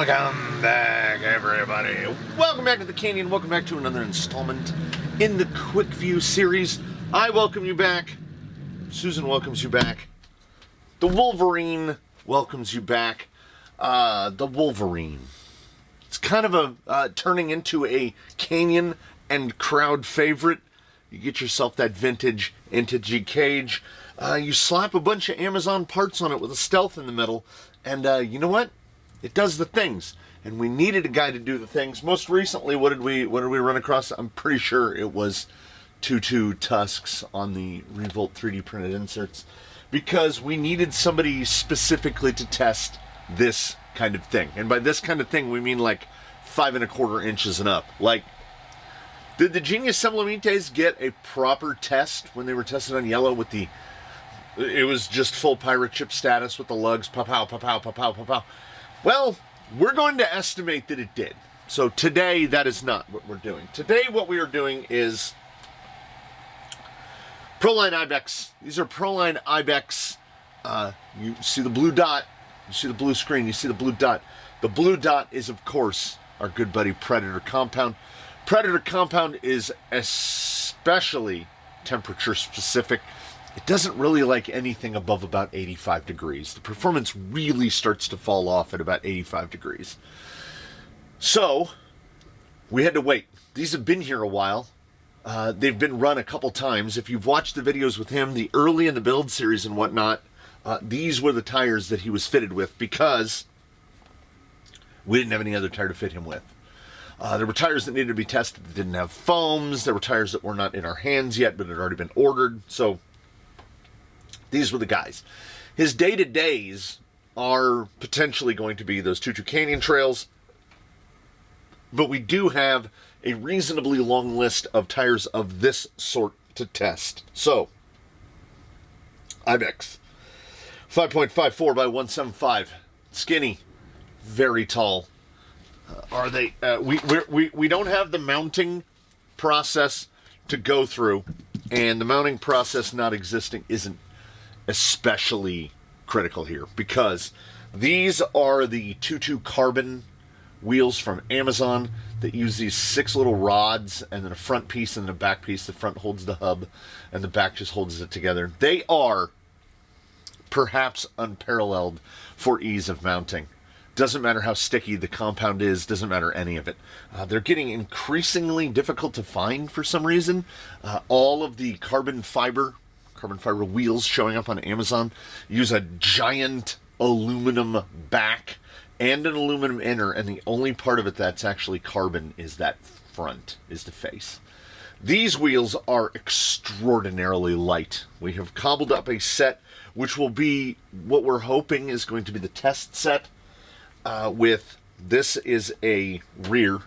Welcome back, everybody. Welcome back to the Canyon. Welcome back to another installment in the Quick View series. I welcome you back. Susan welcomes you back. The Wolverine welcomes you back. The Wolverine. It's kind of a turning into a Canyon and crowd favorite. You get yourself that vintage cage. You slap a bunch of Amazon parts on it with a stealth in the middle, and you know what? It does the things, and we needed a guy to do the things. Most recently, what did we run across? I'm pretty sure it was Tutu Tusks on the Revolt 3D printed inserts, because we needed somebody specifically to test this kind of thing. And by this kind of thing, we mean like 5 1/4 inches and up. Like, did the Genius Semblamites get a proper test when they were tested on yellow with the? It was just full pirate ship status with the lugs, pow, pow, pow, pow, pow, pow, pow. Well, we're going to estimate that it did. So today, that is not what we're doing. Today, what we are doing is Proline Ibex. These are Proline Ibex. You see the blue dot. You see the blue screen. You see the blue dot. The blue dot is, of course, our good buddy Predator Compound. Predator Compound is especially temperature specific. It doesn't really like anything above about 85 degrees. The performance really starts to fall off at about 85 degrees. So, we had to wait. These have been here a while. They've been run a couple times. If you've watched the videos with him, the early in the build series and whatnot, these were the tires that he was fitted with because we didn't have any other tire to fit him with. There were tires that needed to be tested that didn't have foams. There were tires that were not in our hands yet, but had already been ordered. So, these were the guys. His day-to-days are potentially going to be those Tutu Canyon trails, but we do have a reasonably long list of tires of this sort to test. So, Ibex, 5.54 by 175, skinny, very tall. Are they? We don't have the mounting process to go through, and the mounting process not existing isn't especially critical here, because these are the Tutu carbon wheels from Amazon that use these 6 little rods and then a front piece and then a back piece. The front holds the hub and the back just holds it together. They are perhaps unparalleled for ease of mounting. Doesn't matter how sticky the compound is, doesn't matter any of it. They're getting increasingly difficult to find for some reason. All of the carbon fiber wheels showing up on Amazon use a giant aluminum back and an aluminum inner, and the only part of it that's actually carbon is that front, is the face. These wheels are extraordinarily light. We have cobbled up a set which will be what we're hoping is going to be the test set. With this is a rear.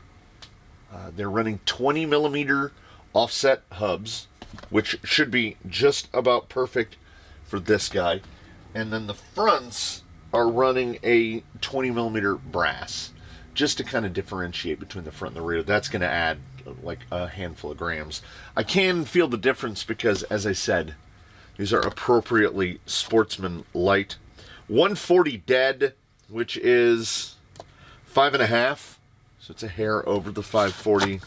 They're running 20 millimeter offset hubs, which should be just about perfect for this guy. And then the fronts are running a 20 millimeter brass, just to kind of differentiate between the front and the rear. That's going to add like a handful of grams. I can feel the difference because, as I said, these are appropriately sportsman light. 140 dead, which is 5.5, so it's a hair over the 540,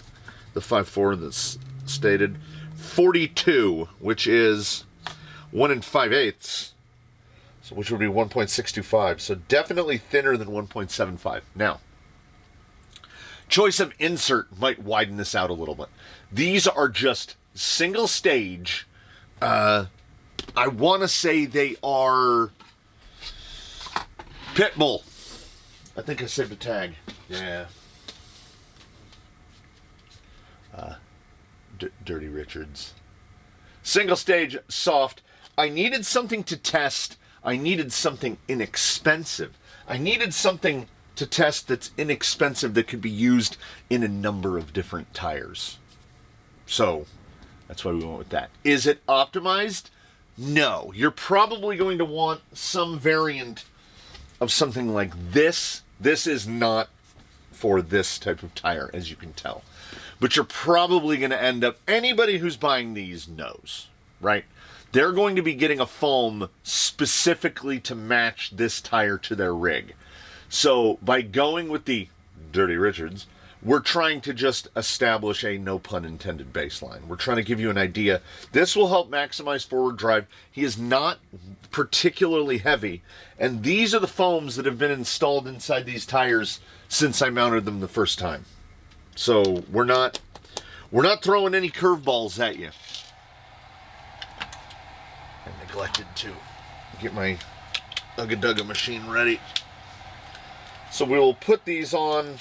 the 5.4 that's stated. 42, which is 1 5/8, so which would be 1.625, so definitely thinner than 1.75. Now, choice of insert might widen this out a little bit. These are just single stage. I want to say they are Pitbull. I think I saved a tag. Yeah. Dirty Richards. Single stage, soft. I needed something to test. I needed something inexpensive. I needed something to test that's inexpensive that could be used in a number of different tires. So, that's why we went with that. Is it optimized? No. You're probably going to want some variant of something like this. This is not for this type of tire, as you can tell. But you're probably going to end up, anybody who's buying these knows, right? They're going to be getting a foam specifically to match this tire to their rig. So by going with the Dirty Richards, we're trying to just establish a no pun intended baseline. We're trying to give you an idea. This will help maximize forward drive. He is not particularly heavy, and these are the foams that have been installed inside these tires since I mounted them the first time. So we're not throwing any curveballs at you. I neglected to get my Ugga Dugga machine ready. So we will put these on.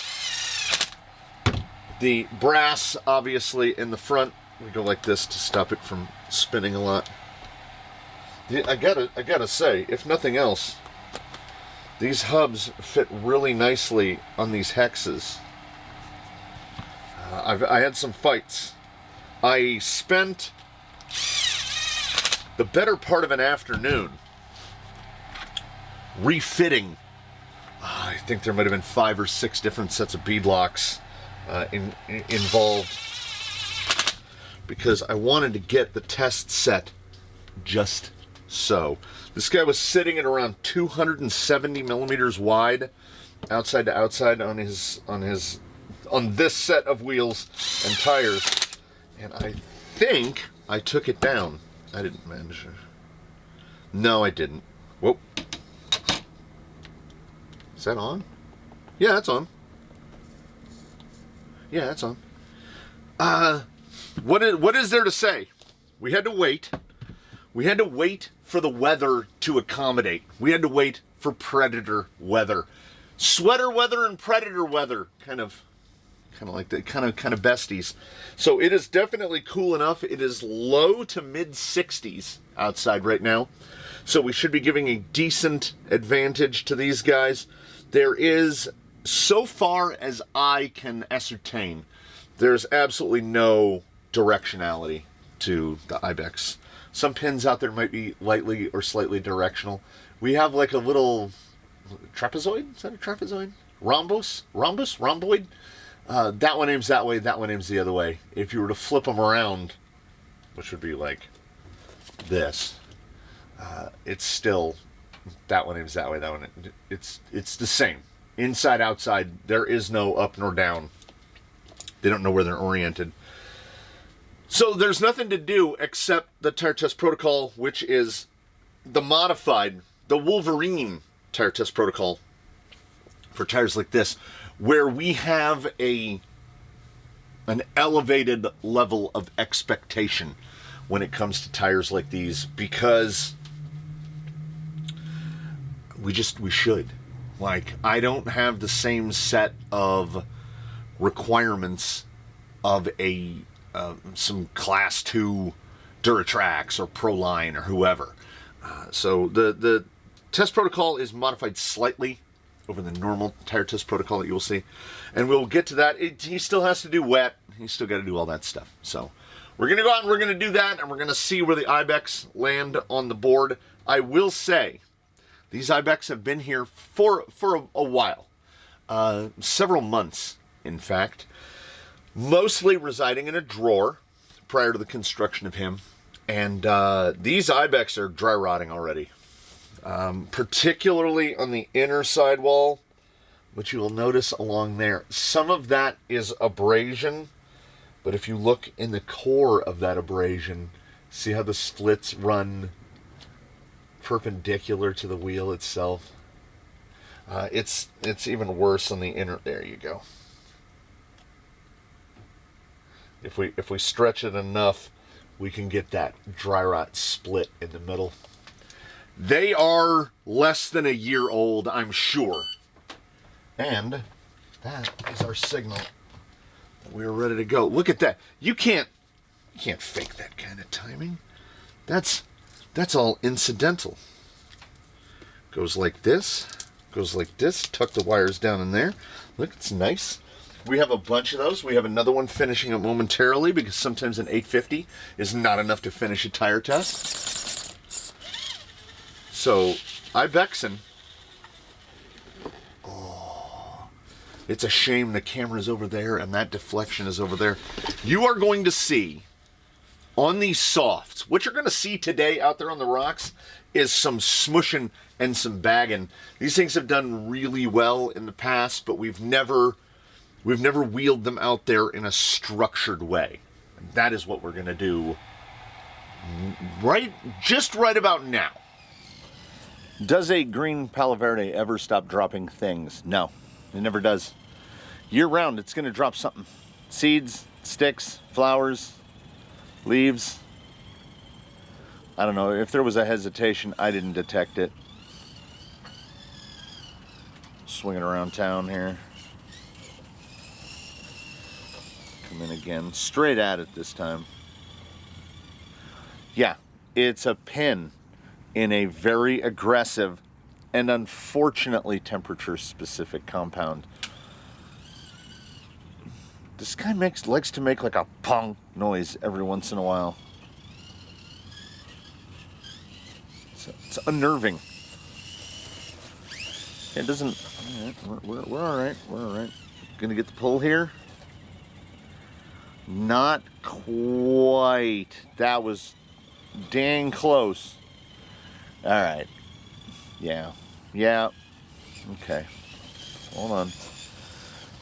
The brass, obviously, in the front. We go like this to stop it from spinning a lot. I gotta say, if nothing else, these hubs fit really nicely on these hexes. I had some fights. I spent the better part of an afternoon refitting. I think there might have been 5 or 6 different sets of beadlocks involved, because I wanted to get the test set just so. This guy was sitting at around 270 millimeters wide, outside to outside on this set of wheels and tires, and I think I took it down. I didn't manage it. No, I didn't. Whoa. Is that on? Yeah, that's on. Yeah, that's on. What is there to say? We had to wait. We had to wait for the weather to accommodate. We had to wait for predator weather. Sweater weather and predator weather. Kind of like that. Kind of besties. So it is definitely cool enough. It is low to mid 60s outside right now. So we should be giving a decent advantage to these guys. There is, so far as I can ascertain, there's absolutely no directionality to the Ibex. Some pins out there might be lightly or slightly directional. We have like a little trapezoid? Is that a trapezoid? Rhomboid? That one aims that way, that one aims the other way. If you were to flip them around, which would be like this, it's still, that one aims that way, that one, it's the same. Inside, outside, there is no up nor down. They don't know where they're oriented. So there's nothing to do except the tire test protocol, which is the modified, the Wolverine tire test protocol for tires like this, where we have an elevated level of expectation when it comes to tires like these, because we should. Like, I don't have the same set of requirements of some Class 2 Duratrax or Proline or whoever. So the test protocol is modified slightly over the normal tire test protocol that you will see. And we'll get to that. He still has to do wet. He's still got to do all that stuff. So we're going to go out and we're going to do that, and we're going to see where the Ibex land on the board. I will say, these Ibex have been here for a while. Several months, in fact. Mostly residing in a drawer prior to the construction of him. And these Ibex are dry rotting already. Particularly on the inner sidewall, which you will notice along there. Some of that is abrasion, but if you look in the core of that abrasion, see how the slits run perpendicular to the wheel itself? It's even worse on the inner. There you go. If we stretch it enough, we can get that dry rot split in the middle. They are less than a year old, I'm sure. And that is our signal that we're ready to go. Look at that. You can't fake that kind of timing. That's all incidental. Goes like this. Goes like this. Tuck the wires down in there. Look, it's nice. We have a bunch of those. We have another one finishing up momentarily, because sometimes an 850 is not enough to finish a tire test. So, Ibexen. Oh, it's a shame the camera's over there and that deflection is over there. You are going to see On these softs, what you're going to see today out there on the rocks is some smushing and some bagging. These things have done really well in the past, but we've never wheeled them out there in a structured way. And that is what we're going to do just right about now. Does a green Palo Verde ever stop dropping things? No, it never does. Year round, it's going to drop something. Seeds, sticks, flowers, leaves. I don't know. If there was a hesitation, I didn't detect it. Swinging around town here. Come in again. Straight at it this time. Yeah, it's a pin in a very aggressive and unfortunately temperature-specific compound. This guy likes to make like a pong noise every once in a while. It's unnerving. It doesn't. We're all right. We're all right. Gonna get the pull here. Not quite. That was dang close. All right. Yeah. Okay. Hold on.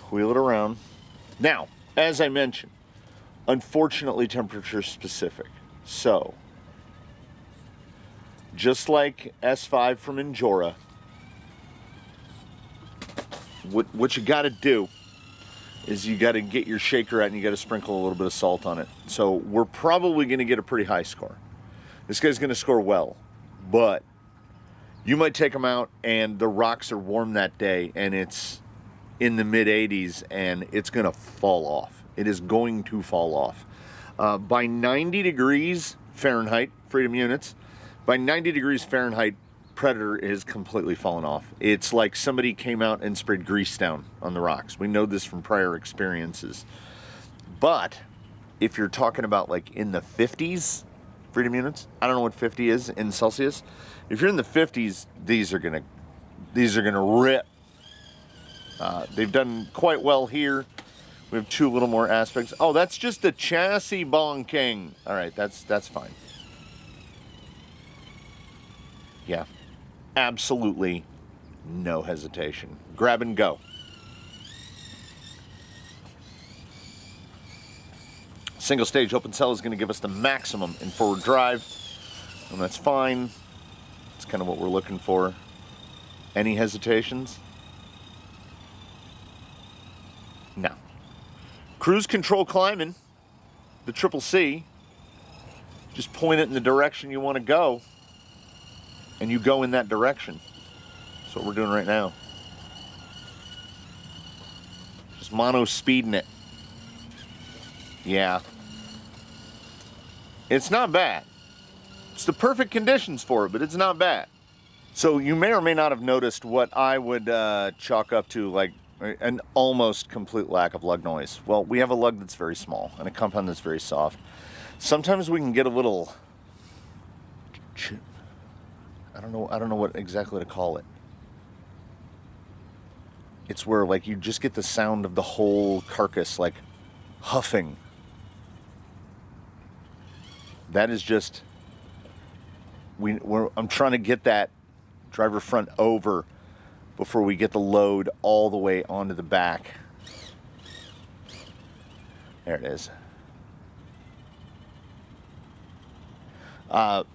Wheel it around. Now, as I mentioned, unfortunately temperature specific. So, just like S5 from Injora, what you got to do is you got to get your shaker out and you got to sprinkle a little bit of salt on it. So we're probably going to get a pretty high score. This guy's going to score well, but you might take him out and the rocks are warm that day and it's in the mid 80s and it's going to fall off. It is going to fall off. By 90 degrees Fahrenheit, freedom units, by 90 degrees Fahrenheit, Predator is completely fallen off. It's like somebody came out and sprayed grease down on the rocks. We know this from prior experiences. But if you're talking about like in the 50s, freedom units, I don't know what 50 is in Celsius. If you're in the 50s, these are gonna rip. They've done quite well here. We have two little more aspects. Oh, that's just the chassis bonking. All right, that's fine. Yeah, absolutely no hesitation. Grab and go. Single stage open cell is going to give us the maximum in forward drive, and that's fine. It's kind of what we're looking for. Any hesitations? No. Cruise control climbing, the Triple C. Just point it in the direction you want to go, and you go in that direction. That's what we're doing right now. Just mono speeding it. Yeah. It's not bad. It's the perfect conditions for it, but it's not bad. So you may or may not have noticed what I would chalk up to like an almost complete lack of lug noise. Well, we have a lug that's very small and a compound that's very soft. Sometimes we can get a little, I don't know what exactly to call it. It's where like you just get the sound of the whole carcass like huffing. That is just, I'm trying to get that driver front over before we get the load all the way onto the back. There it is.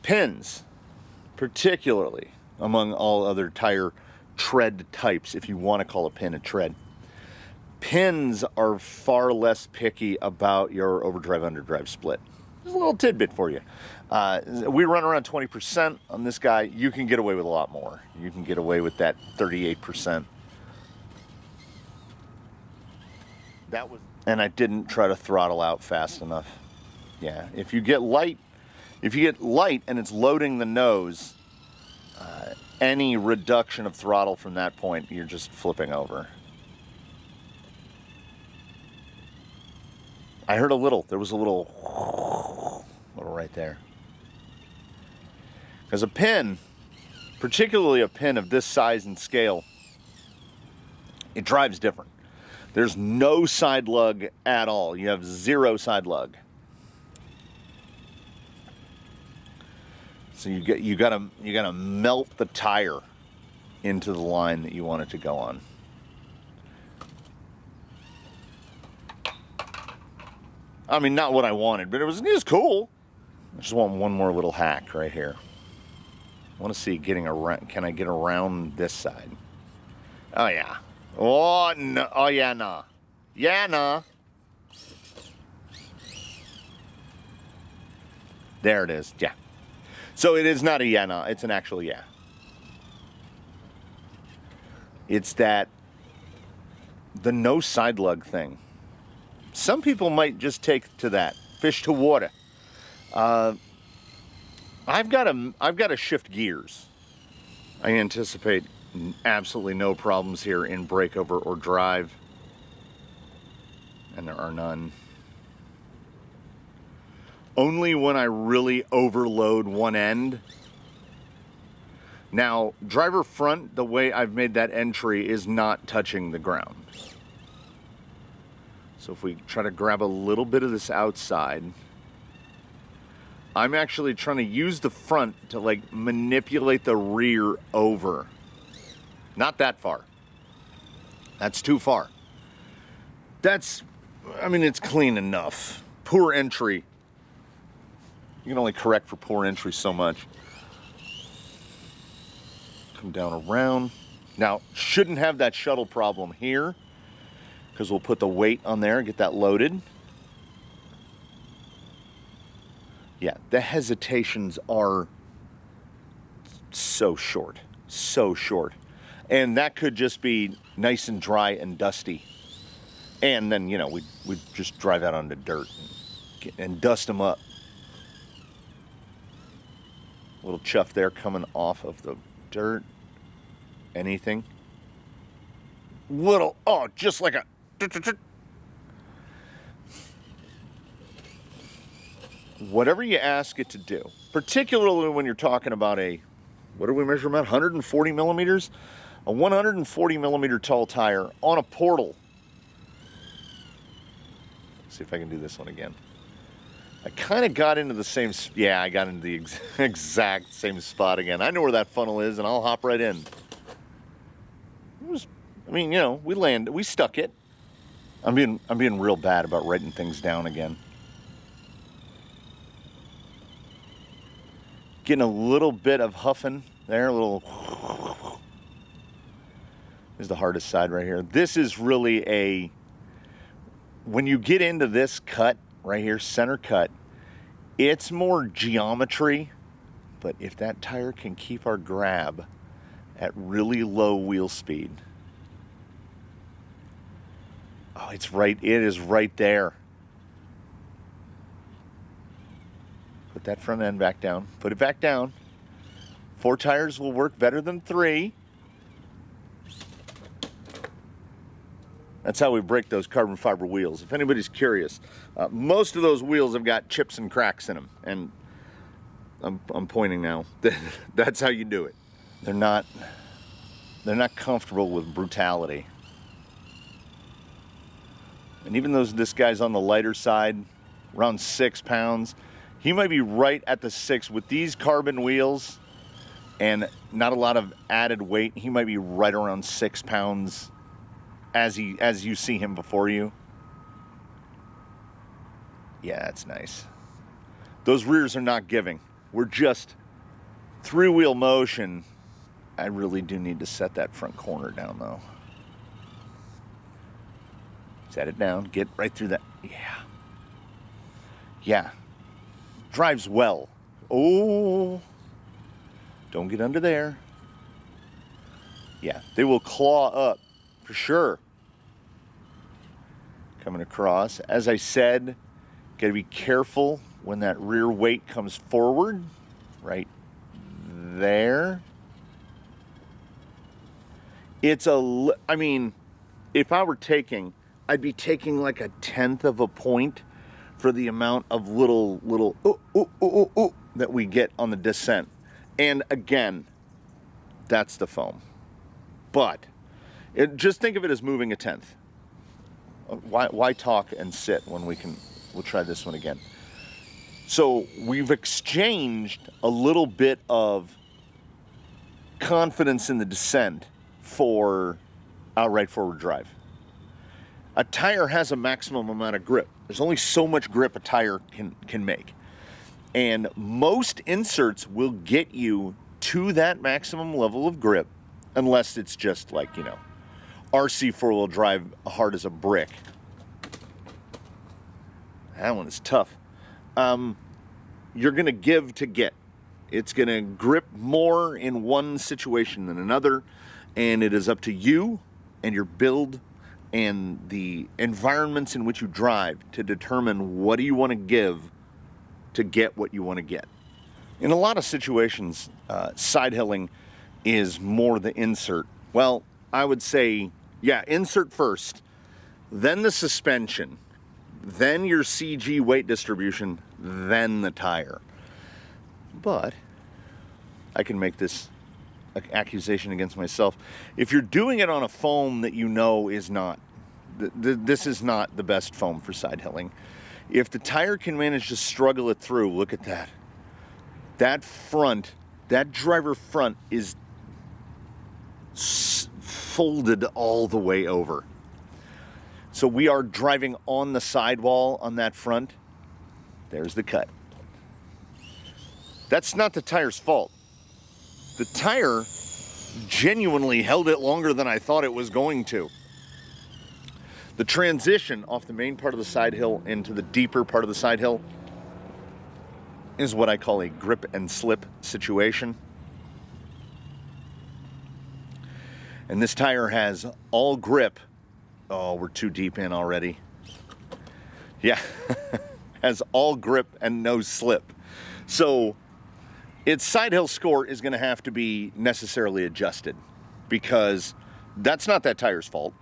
Pins, particularly among all other tire tread types, if you want to call a pin a tread. Pins are far less picky about your overdrive underdrive split. There's a little tidbit for you. We run around 20% on this guy. You can get away with a lot more. You can get away with that 38%. And I didn't try to throttle out fast enough. Yeah, if you get light and it's loading the nose, any reduction of throttle from that point, you're just flipping over. I heard there was a little right there. Because a pin, particularly a pin of this size and scale, it drives different. There's no side lug at all. You have zero side lug. So you gotta melt the tire into the line that you want it to go on. I mean, not what I wanted, but it was cool. I just want one more little hack right here. I want to see getting around. Can I get around this side? Oh yeah. Oh no. Oh yeah, nah. Yeah, nah. There it is. Yeah. So it is not a yeah, nah. It's an actual yeah. It's the no side lug thing. Some people might just take to that. Fish to water. I've got to shift gears. I anticipate absolutely no problems here in breakover or drive. And there are none. Only when I really overload one end. Now, driver front, the way I've made that entry is not touching the ground. So if we try to grab a little bit of this outside, I'm actually trying to use the front to like manipulate the rear over. Not that far. That's too far. I mean, it's clean enough. Poor entry. You can only correct for poor entry so much. Come down around. Now, shouldn't have that shuttle problem here, because we'll put the weight on there and get that loaded. Yeah, the hesitations are so short. So short. And that could just be nice and dry and dusty. And then, we'd just drive out onto dirt and dust them up. A little chuff there coming off of the dirt. Anything. Just like a... Whatever you ask it to do, particularly when you're talking about what do we measure about? 140 millimeters? A 140 millimeter tall tire on a portal. Let's see if I can do this one again. I kind of got into the same, I got into the exact same spot again. I know where that funnel is, and I'll hop right in. We stuck it. I'm being real bad about writing things down again. Getting a little bit of huffing there, a little. This is the hardest side right here. This is really when you get into this cut right here, center cut, it's more geometry, but if that tire can keep our grab at really low wheel speed. Oh, it is right there. Put that front end back down. Put it back down. 4 tires will work better than 3. That's how we break those carbon fiber wheels. If anybody's curious, most of those wheels have got chips and cracks in them. And I'm pointing now. That's how you do it. They're not comfortable with brutality. And even though this guy's on the lighter side, around 6 pounds, he might be right at the 6 with these carbon wheels and not a lot of added weight. He might be right around 6 pounds as you see him before you. Yeah, that's nice. Those rears are not giving. We're just 3-wheel motion. I really do need to set that front corner down though. Set it down, get right through that. Yeah. Drives well. Oh, don't get under there. Yeah, they will claw up for sure. Coming across. As I said, gotta be careful when that rear weight comes forward. Right there. If I were taking, I'd be taking like 1/10 of a point for the amount of little that we get on the descent. And again, that's the foam. But just think of it as moving 1/10. Why talk and sit when we'll try this one again. So we've exchanged a little bit of confidence in the descent for outright forward drive. A tire has a maximum amount of grip. There's only so much grip a tire can make. And most inserts will get you to that maximum level of grip, unless it's just like, you know, RC four-wheel drive hard as a brick. That one is tough. You're going to give to get. It's going to grip more in one situation than another, and it is up to you and your build and the environments in which you drive to determine what do you want to give to get what you want to get. In a lot of situations, side hilling is more the insert. Well, I would say, yeah, insert first, then the suspension, then your CG weight distribution, then the tire. But I can make this accusation against myself. If you're doing it on a foam that you know is not, this is not the best foam for side hilling. If the tire can manage to struggle it through, look at that. That front, that driver front is folded all the way over. So we are driving on the sidewall on that front. There's the cut. That's not the tire's fault. The tire genuinely held it longer than I thought it was going to. The transition off the main part of the side hill into the deeper part of the side hill is what I call a grip and slip situation. And this tire has all grip. Oh, we're too deep in already. Yeah, has all grip and no slip. So its side hill score is going to have to be necessarily adjusted, because that's not that tire's fault.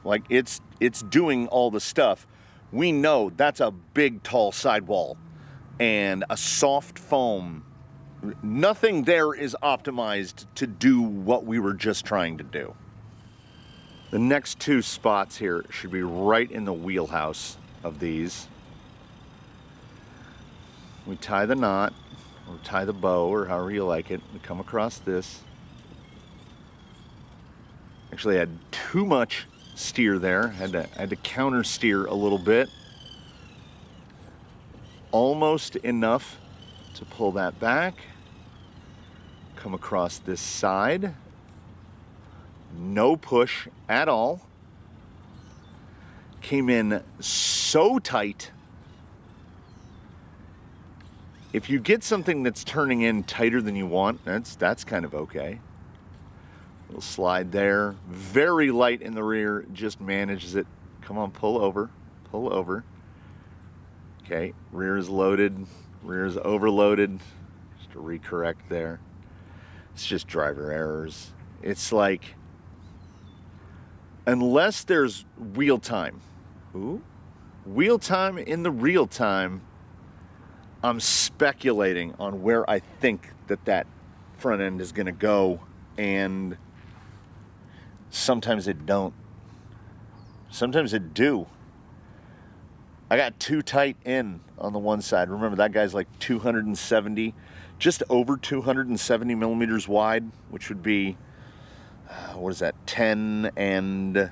Like, it's doing all the stuff. We know that's a big, tall sidewall and a soft foam. Nothing there is optimized to do what we were just trying to do. The next two spots here should be right in the wheelhouse of these. We tie the knot, or tie the bow, or however you like it. We come across this. Actually, I had too much steer there. Had to counter steer a little bit. Almost enough to pull that back. Come across this side. No push at all. Came in so tight. If you get something that's turning in tighter than you want, that's kind of okay. Little slide there. Very light in the rear, just manages it. Come on, pull over. Pull over. Okay, rear is loaded. Rear is overloaded. Just to recorrect there. It's just driver errors. It's like, unless there's wheel time. Ooh. Wheel time in the real time. I'm speculating on where I think that front end is going to go, and sometimes it don't. Sometimes it do. I got too tight in on the one side. Remember, that guy's like 270, just over 270 millimeters wide, which would be, what is that, 10 and,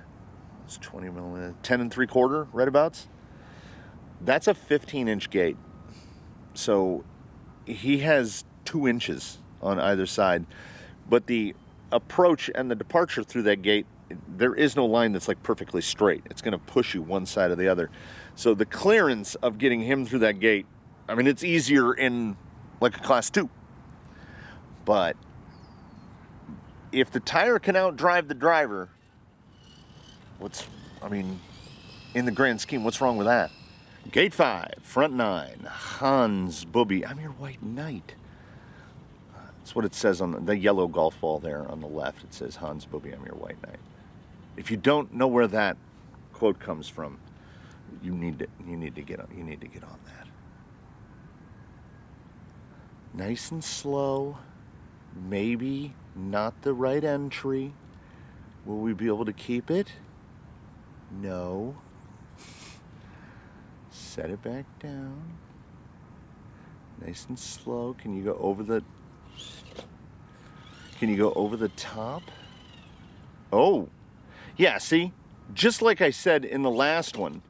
it's 20 millimeters, 10 and 3/4, right abouts. That's a 15-inch gate. So he has 2 inches on either side, but the approach and the departure through that gate, there is no line that's like perfectly straight. It's going to push you one side or the other. So the clearance of getting him through that gate, I mean, it's easier in like a class 2. But if the tire can outdrive the driver, in the grand scheme, what's wrong with that? Gate 5, front 9, Hans Bubi. I'm your white knight. That's what it says on the yellow golf ball there on the left. It says Hans Bubi, I'm your white knight. If you don't know where that quote comes from, you need to get on that. Nice and slow. Maybe not the right entry. Will we be able to keep it? No. Set it back down. Nice and slow. Can you go over the top? Oh, yeah, see? Just like I said in the last one,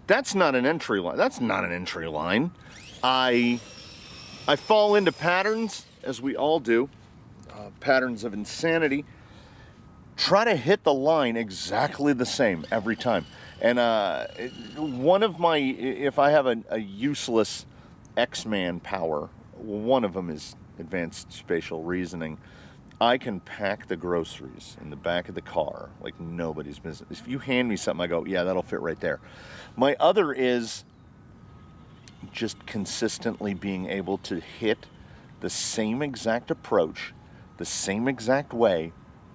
that's not an entry line. That's not an entry line. I fall into patterns, as we all do, patterns of insanity. Try to hit the line exactly the same every time. And one of my, if I have a useless X-Man power, one of them is advanced spatial reasoning. I can pack the groceries in the back of the car like nobody's business. If you hand me something, I go, yeah, that'll fit right there. My other is just consistently being able to hit the same exact approach, the same exact way,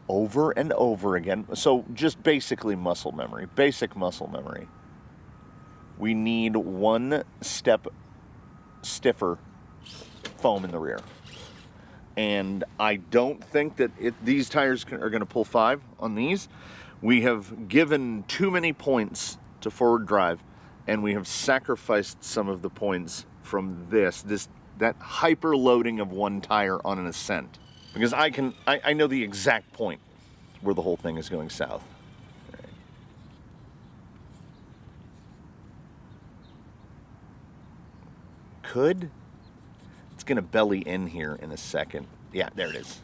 over and over again. So just basically muscle memory, basic muscle memory. We need one step stiffer foam in the rear. And I don't think that these tires are going to pull 5 on these. We have given too many points to forward drive, and we have sacrificed some of the points from that hyper loading of one tire on an ascent. Because I know the exact point where the whole thing is going south. All right. It's going to belly in here in a second. Yeah, there it is.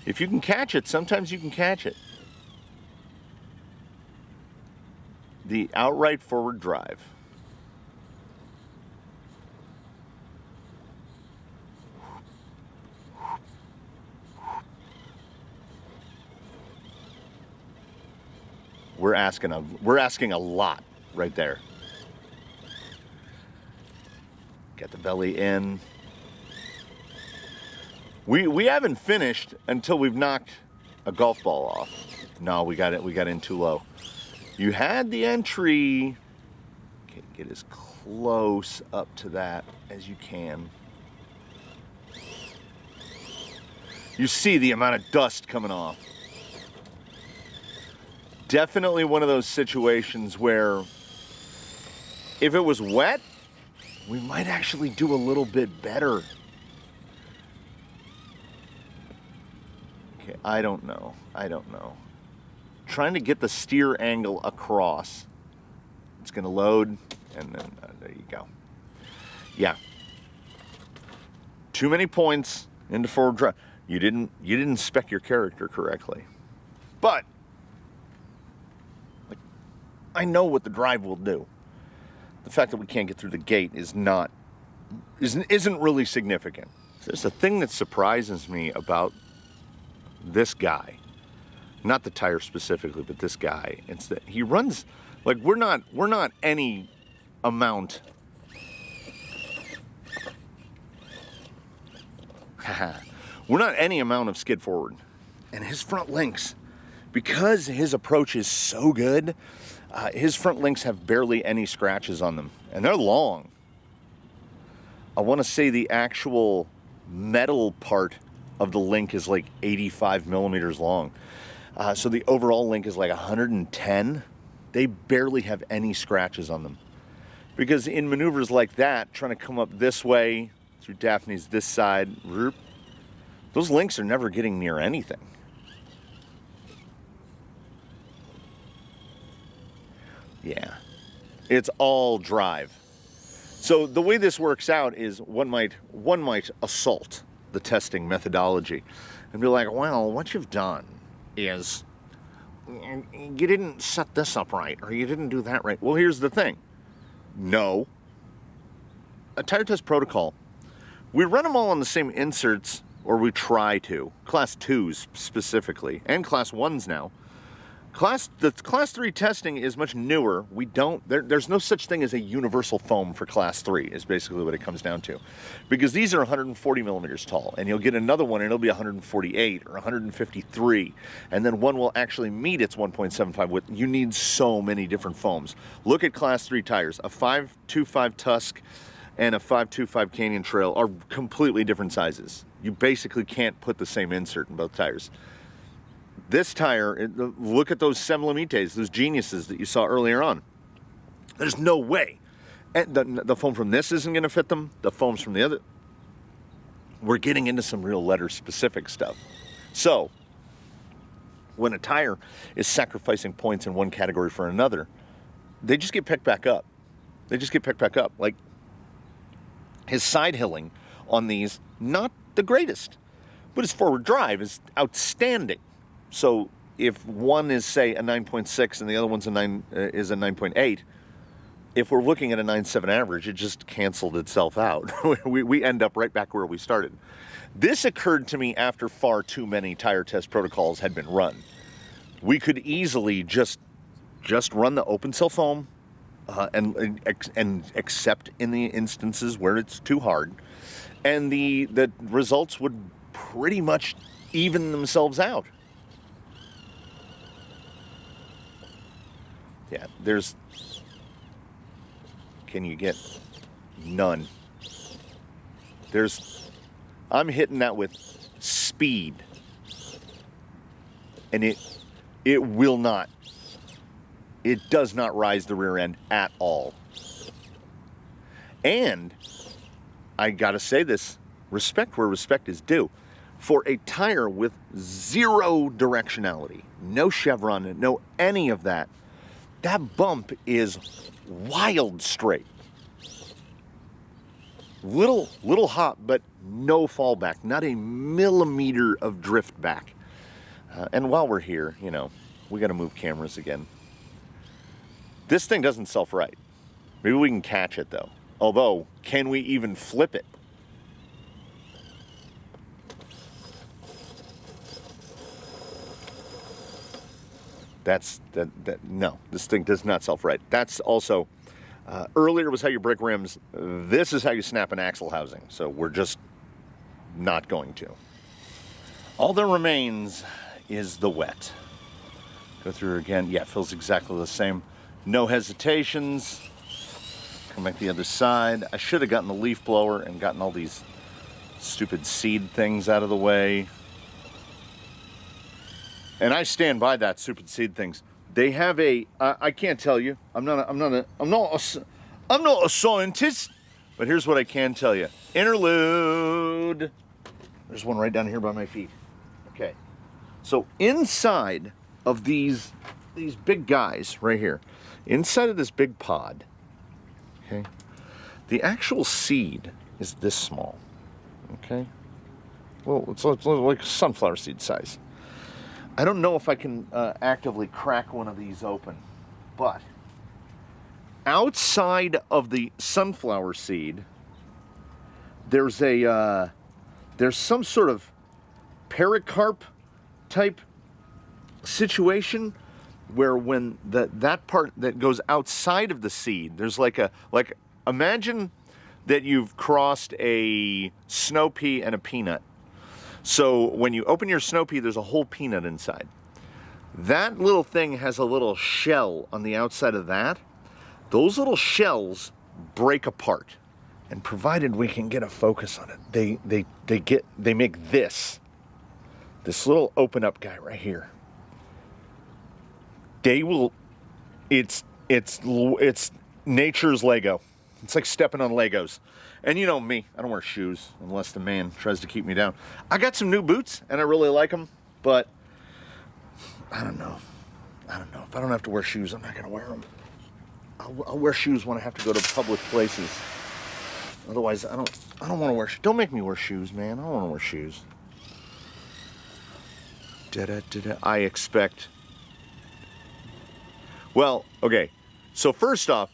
If you can catch it, sometimes you can catch it. The outright forward drive. We're asking a lot right there. Get the belly in. We haven't finished until we've knocked a golf ball off. No, we got in too low. You had the entry. Okay, get as close up to that as you can. You see the amount of dust coming off. Definitely one of those situations where if it was wet, we might actually do a little bit better. Okay, I don't know. Trying to get the steer angle across. It's going to load, and then there you go. Yeah. Too many points into forward drive. You didn't spec your character correctly. But I know what the drive will do. The fact that we can't get through the gate isn't really significant. There's a thing that surprises me about this guy, not the tire specifically, but this guy. It's that he runs like we're not any amount. We're not any amount of skid forward, and his front links, because his approach is so good. His front links have barely any scratches on them, and they're long. I want to say the actual metal part of the link is like 85 millimeters long. So the overall link is like 110. They barely have any scratches on them. Because in maneuvers like that, trying to come up this way, through Daphne's this side, those links are never getting near anything. Yeah, it's all drive. So the way this works out is one might assault the testing methodology and be like, well, what you've done is you didn't set this up right, or you didn't do that right. Well, here's the thing. No. A tire test protocol, we run them all on the same inserts, or we try to. Class 2s specifically, and Class 1s now. The Class 3 testing is much newer. There's no such thing as a universal foam for Class 3 is basically what it comes down to. Because these are 140 millimeters tall, and you'll get another one and it'll be 148 or 153, and then one will actually meet its 1.75 width. You need so many different foams. Look at Class 3 tires. A 525 Tusk and a 525 Canyon Trail are completely different sizes. You basically can't put the same insert in both tires. This tire, look at those Semlamites, those geniuses that you saw earlier on. There's no way And the foam from this isn't going to fit them. The foams from the other. We're getting into some real letter-specific stuff. So, when a tire is sacrificing points in one category for another, they just get picked back up. They just get picked back up. Like, his side hilling on these, not the greatest, but his forward drive is outstanding. So, if one is, say, a 9.6 and the other one's is a 9.8, if we're looking at a 9.7 average, it just canceled itself out. we end up right back where we started. This occurred to me after far too many tire test protocols had been run. We could easily just run the open cell foam and accept in the instances where it's too hard, and the results would pretty much even themselves out. Yeah, can you get none? I'm hitting that with speed, and it will not. It does not rise the rear end at all. And I gotta say this, respect where respect is due. For a tire with zero directionality, no chevron, no any of that, that bump is wild straight. Little hop, but no fallback, not a millimeter of drift back. And while we're here, we got to move cameras again. This thing doesn't self-right. Maybe we can catch it though. Although, can we even flip it? No, this thing does not self-right. That's also, earlier was how you break rims. This is how you snap an axle housing. So we're just not going to. All that remains is the wet. Go through again. Yeah, it feels exactly the same. No hesitations. Come back the other side. I should have gotten the leaf blower and gotten all these stupid seed things out of the way. And I stand by that, stupid seed things. They have I can't tell you. I'm not a scientist, but here's what I can tell you. Interlude. There's one right down here by my feet. Okay. So inside of these big guys right here, inside of this big pod, okay, the actual seed is this small. Okay. Well, it's like sunflower seed size. I don't know if I can actively crack one of these open, but outside of the sunflower seed, there's some sort of pericarp type situation where when that part that goes outside of the seed, there's imagine that you've crossed a snow pea and a peanut. So when you open your snow pea, there's a whole peanut inside. That little thing has a little shell on the outside of that. Those little shells break apart, and provided we can get a focus on it, they make this little open up guy right here. It's nature's Lego. It's like stepping on Legos. And you know me, I don't wear shoes unless the man tries to keep me down. I got some new boots and I really like them, but I don't know. If I don't have to wear shoes, I'm not gonna wear them. I'll wear shoes when I have to go to public places. Otherwise, I don't want to wear shoes. Don't make me wear shoes, man. I don't want to wear shoes. I expect. Well, okay. So first off,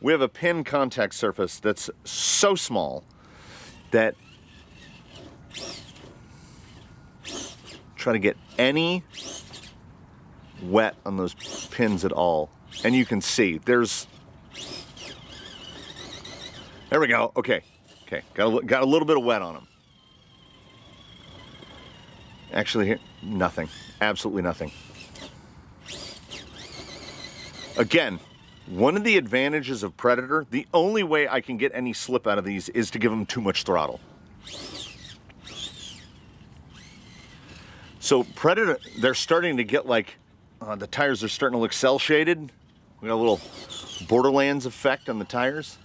we have a pin contact surface that's so small that try to get any wet on those pins at all. And you can see there we go. Okay. Got a little bit of wet on them. Actually, here, nothing. Absolutely nothing. Again, one of the advantages of Predator, the only way I can get any slip out of these is to give them too much throttle. So Predator, they're starting to get the tires are starting to look cell shaded. We got a little Borderlands effect on the tires.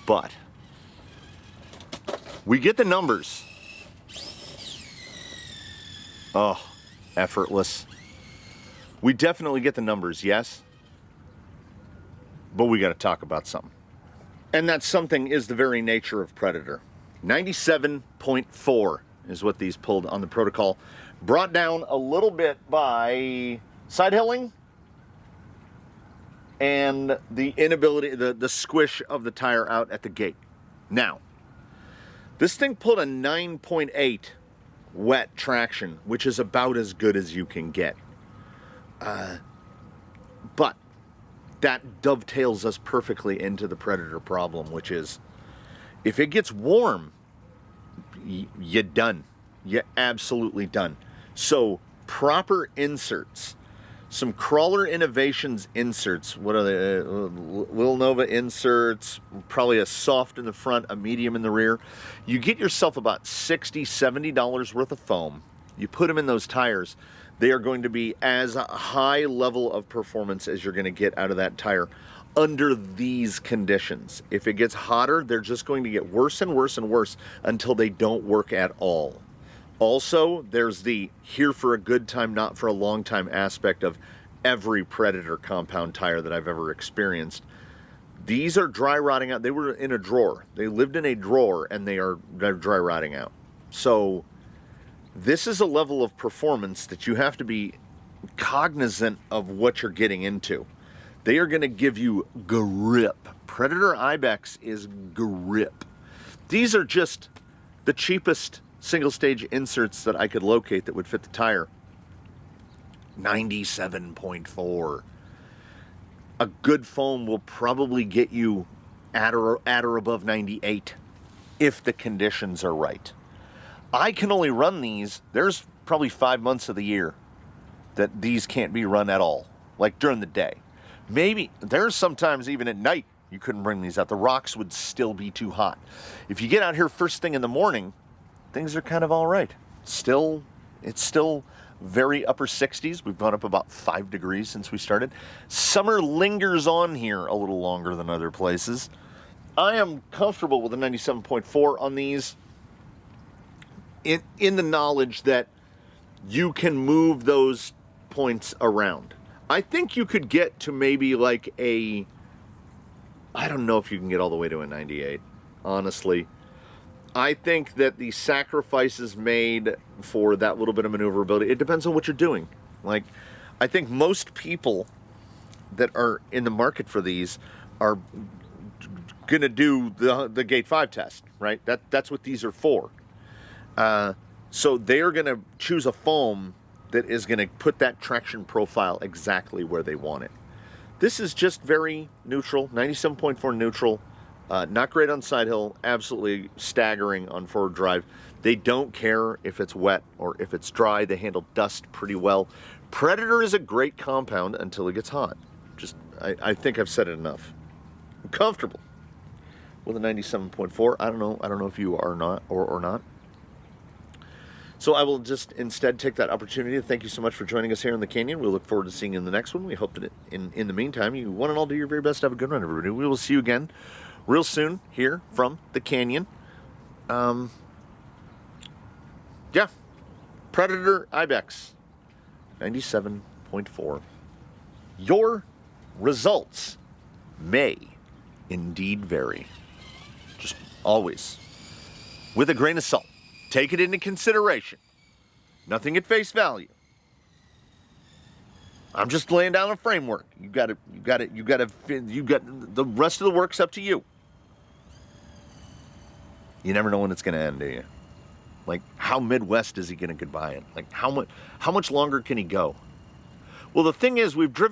but we get the numbers. Oh, effortless. We definitely get the numbers, yes? But we got to talk about something. And that something is the very nature of Predator. 97.4 is what these pulled on the Protocol. Brought down a little bit by side hilling and the inability, the squish of the tire out at the gate. Now, this thing pulled a 9.8 wet traction, which is about as good as you can get. But that dovetails us perfectly into the Predator problem, which is if it gets warm, you're done. You're absolutely done. So proper inserts, some Crawler Innovations inserts. What are they? Lil Nova inserts, probably a soft in the front, a medium in the rear. You get yourself about $60, $70 worth of foam. You put them in those tires. They are going to be as a high level of performance as you're going to get out of that tire under these conditions. If it gets hotter, they're just going to get worse and worse and worse until they don't work at all. Also, there's the here for a good time, not for a long time aspect of every Predator compound tire that I've ever experienced. These are dry rotting out. They were in a drawer. They lived in a drawer and they're dry rotting out. So this is a level of performance that you have to be cognizant of what you're getting into. They are going to give you grip. Predator Ibex is grip. These are just the cheapest single stage inserts that I could locate that would fit the tire. 97.4. A good foam will probably get you at or above 98 if the conditions are right. I can only run these, there's probably 5 months of the year that these can't be run at all, like during the day. Maybe, there's sometimes even at night you couldn't bring these out. The rocks would still be too hot. If you get out here first thing in the morning, things are kind of all right. It's still very upper 60s. We've gone up about 5 degrees since we started. Summer lingers on here a little longer than other places. I am comfortable with a 97.4 on these in the knowledge that you can move those points around. I think you could get to maybe like I don't know if you can get all the way to a 98, honestly. I think that the sacrifices made for that little bit of maneuverability, it depends on what you're doing. Like, I think most people that are in the market for these are going to do the Gate 5 test, right? That's what these are for. So they are going to choose a foam that is going to put that traction profile exactly where they want it. This is just very neutral, 97.4 neutral. Not great on side hill, absolutely staggering on forward drive. They don't care if it's wet or if it's dry. They handle dust pretty well. Predator is a great compound until it gets hot. I think I've said it enough. I'm comfortable with a 97.4. I don't know if you are not or not. So I will just instead take that opportunity to thank you so much for joining us here in the Canyon. We'll look forward to seeing you in the next one. We hope that in the meantime, you one and all do your very best. Have a good one, everybody. We will see you again real soon here from the Canyon. Yeah. Predator Ibex 97.4. Your results may indeed vary. Just always with a grain of salt. Take it into consideration. Nothing at face value. I'm just laying down a framework. You got the rest of the work's up to you. You never know when it's going to end, do you? Like, how Midwest is he going to goodbye it? Like, how much longer can he go? Well, the thing is, we've driven